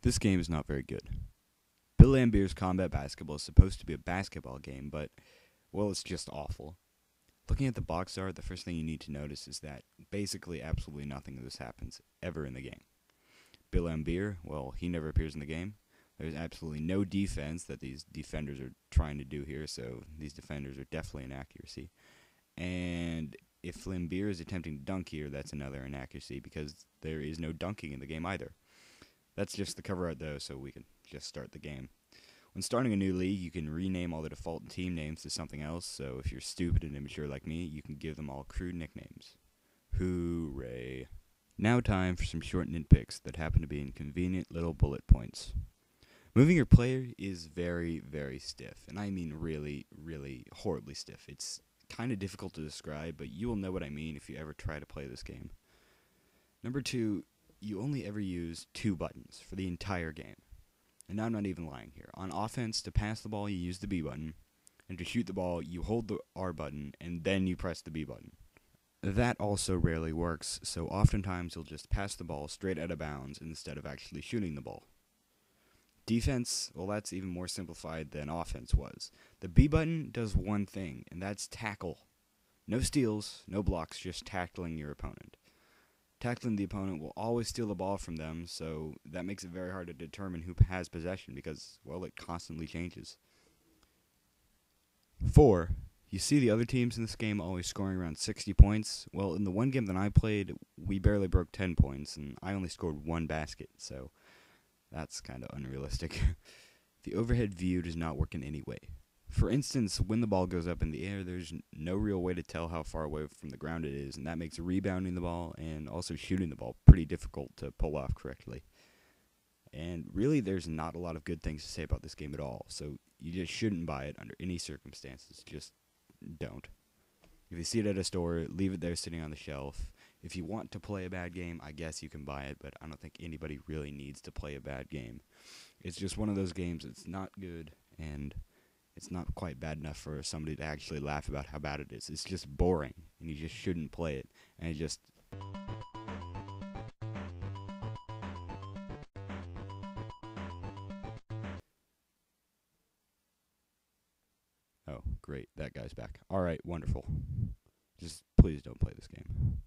This game is not very good. Bill Laimbeer's combat basketball is supposed to be a basketball game, but, well, it's just awful. Looking at the box art, the first thing you need to notice is that basically absolutely nothing of this happens ever in the game. Bill Laimbeer, well, he never appears in the game. There's absolutely no defense that these defenders are trying to do here, so these defenders are definitely inaccuracy. And if Laimbeer is attempting to dunk here, that's another inaccuracy because there is no dunking in the game either. That's just the cover art though, so we can just start the game. When starting a new league, you can rename all the default team names to something else, so if you're stupid and immature like me, you can give them all crude nicknames. Hooray. Now time for some short nitpicks that happen to be in convenient little bullet points. Moving your player is very, very stiff, and I mean really, really horribly stiff. It's kind of difficult to describe, but you will know what I mean if you ever try to play this game. Number 2, you only ever use 2 buttons for the entire game. And I'm not even lying here. On offense, to pass the ball, you use the B button, and to shoot the ball, you hold the R button, and then you press the B button. That also rarely works, so oftentimes you'll just pass the ball straight out of bounds instead of actually shooting the ball. Defense, well, that's even more simplified than offense was. The B button does one thing, and that's tackle. No steals, no blocks, just tackling your opponent. Tackling the opponent will always steal the ball from them, so that makes it very hard to determine who has possession because, well, it constantly changes. 4. You see the other teams in this game always scoring around 60 points. Well, in the one game that I played, we barely broke 10 points, and I only scored 1 basket, so that's kind of unrealistic. The overhead view does not work in any way. For instance, when the ball goes up in the air, there's no real way to tell how far away from the ground it is, and that makes rebounding the ball and also shooting the ball pretty difficult to pull off correctly. And really, there's not a lot of good things to say about this game at all, so you just shouldn't buy it under any circumstances. Just don't. If you see it at a store, leave it there sitting on the shelf. If you want to play a bad game, I guess you can buy it, but I don't think anybody really needs to play a bad game. It's just one of those games that's not good, and it's not quite bad enough for somebody to actually laugh about how bad it is. It's just boring, and you just shouldn't play it. And it just... Oh, great. That guy's back. Alright, wonderful. Just please don't play this game.